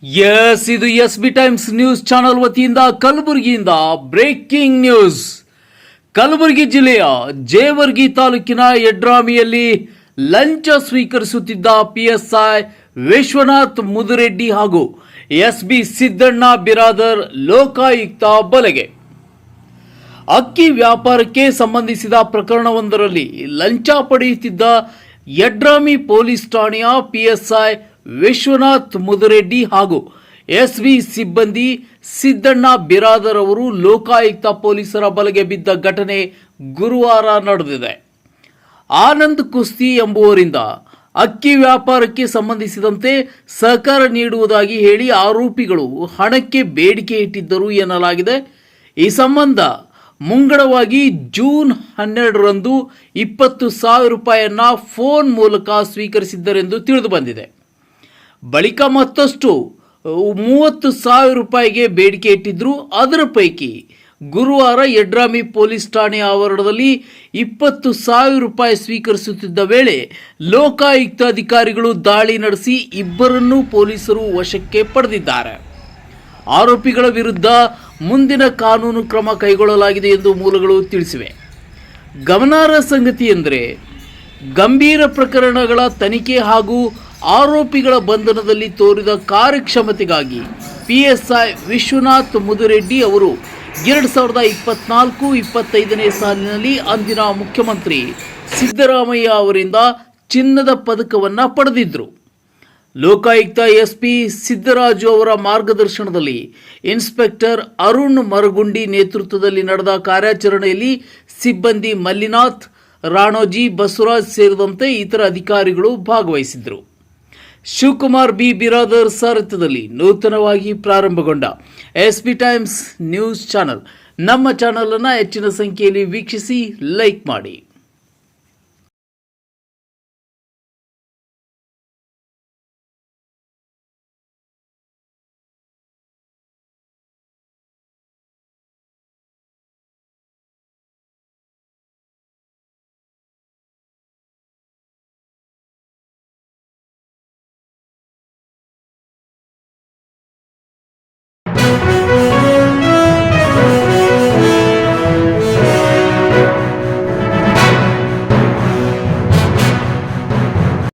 ಇದು SB times news channel ವತಿಯಿಂದ ಕಲಬುರಗಿಯಿಂದ breaking news. Kalaburagi ಜಿಲ್ಲೆಯ ಜೇವರ್ಗಿ ತಾಲೂಕಿನ ಯಡ್ರಾಮಿಯಲ್ಲಿ ಲಂಚ ಸ್ವೀಕರಿಸುತ್ತಿದ್ದ PSI ವಿಶ್ವನಾಥ್ ಮುದುರೆಡ್ಡಿ ಹಾಗೂ SB ಸಿದ್ದಣ್ಣ ಬಿರಾದರ್ ಲೋಕಾಯುಕ್ತ ಬಲೆಗೆ. ಅಕ್ಕಿ ವ್ಯಾಪಾರಕ್ಕೆ ಸಂಬಂಧಿಸಿದ ಪ್ರಕರಣವೊಂದರಲ್ಲಿ ಲಂಚ ಪಡೆಯುತ್ತಿದ್ದ ಯಡ್ರಾಮಿ ಪೊಲೀಸ್ ಠಾಣೆಯ PSI ವಿಶ್ವನಾಥ್ ಮುದುರೆಡ್ಡಿ ಹಾಗೂ SB ಸಿಬ್ಬಂದಿ ಸಿದ್ದಣ್ಣ ಬಿರಾದರ್ ಅವರು ಲೋಕಾಯುಕ್ತ ಪೊಲೀಸರ ಬಲೆಗೆ ಬಿದ್ದ ಘಟನೆ ಗುರುವಾರ ನಡೆದಿದೆ. ಆನಂದ್ ಕುಸ್ತಿ ಎಂಬುವರಿಂದ ಅಕ್ಕಿ ವ್ಯಾಪಾರಕ್ಕೆ ಸಂಬಂಧಿಸಿದಂತೆ ಸಹಕಾರ ನೀಡುವುದಾಗಿ ಹೇಳಿ ಆರೋಪಿಗಳು ಹಣಕ್ಕೆ ಬೇಡಿಕೆ ಇಟ್ಟಿದ್ದರು ಎನ್ನಲಾಗಿದೆ. ಈ ಸಂಬಂಧ ಮುಂಗಡವಾಗಿ ಜೂನ್ 12ರಂದು 20,000 ರೂಪಾಯಿಯನ್ನ ಫೋನ್ ಮೂಲಕ ಸ್ವೀಕರಿಸಿದ್ದರೆಂದು ತಿಳಿದು ಬಂದಿದೆ. ಬಳಿಕ ಮತ್ತಷ್ಟು 30,000 ರೂಪಾಯಿಗೆ ಬೇಡಿಕೆ ಇಟ್ಟಿದ್ರು. ಅದರ ಪೈಕಿ ಗುರುವಾರ ಯಡ್ರಾಮಿ ಪೊಲೀಸ್ ಠಾಣೆಯ ಆವರಣದಲ್ಲಿ 20,000 ರೂಪಾಯಿ ಸ್ವೀಕರಿಸುತ್ತಿದ್ದ ವೇಳೆ ಲೋಕಾಯುಕ್ತ ಅಧಿಕಾರಿಗಳು ದಾಳಿ ನಡೆಸಿ ಇಬ್ಬರನ್ನೂ ಪೊಲೀಸರು ವಶಕ್ಕೆ ಪಡೆದಿದ್ದಾರೆ. ಆರೋಪಿಗಳ ವಿರುದ್ಧ ಮುಂದಿನ ಕಾನೂನು ಕ್ರಮ ಕೈಗೊಳ್ಳಲಾಗಿದೆ ಎಂದು ಮೂಲಗಳು ತಿಳಿಸಿವೆ. ಗಮನಾರ್ಹ ಸಂಗತಿ ಎಂದರೆ ಗಂಭೀರ ಪ್ರಕರಣಗಳ ತನಿಖೆ ಹಾಗೂ ಆರೋಪಿಗಳ ಬಂಧನದಲ್ಲಿ ತೋರಿದ ಕಾರ್ಯಕ್ಷಮತೆಗಾಗಿ PSI ವಿಶ್ವನಾಥ್ ಮುದುರೆಡ್ಡಿ ಅವರು 2024-25ನೇ ಸಾಲಿನಲ್ಲಿ ಅಂದಿನ ಮುಖ್ಯಮಂತ್ರಿ ಸಿದ್ದರಾಮಯ್ಯ ಅವರಿಂದ ಚಿನ್ನದ ಪದಕವನ್ನು ಪಡೆದಿದ್ದರು. ಲೋಕಾಯುಕ್ತ SP ಸಿದ್ದರಾಜು ಅವರ ಮಾರ್ಗದರ್ಶನದಲ್ಲಿ ಇನ್ಸ್ಪೆಕ್ಟರ್ ಅರುಣ್ ಮರಗುಂಡಿ ನೇತೃತ್ವದಲ್ಲಿ ನಡೆದ ಕಾರ್ಯಾಚರಣೆಯಲ್ಲಿ ಸಿಬ್ಬಂದಿ ಮಲ್ಲಿನಾಥ್, ರಾಣೋಜಿ, ಬಸವರಾಜ್ ಸೇರಿದಂತೆ ಇತರ ಅಧಿಕಾರಿಗಳು ಭಾಗವಹಿಸಿದ್ದರು. ಶಿವಕುಮಾರ್ B ಬಿರಾದರ್ ಸಾರಥ್ಯದಲ್ಲಿ ನೂತನವಾಗಿ ಪ್ರಾರಂಭಗೊಂಡ SB ಟೈಮ್ಸ್ ನ್ಯೂಸ್ ಚಾನೆಲ್. ನಮ್ಮ ಚಾನೆಲ್ ಅನ್ನು ಹೆಚ್ಚಿನ ಸಂಖ್ಯೆಯಲ್ಲಿ ವೀಕ್ಷಿಸಿ, ಲೈಕ್ ಮಾಡಿ.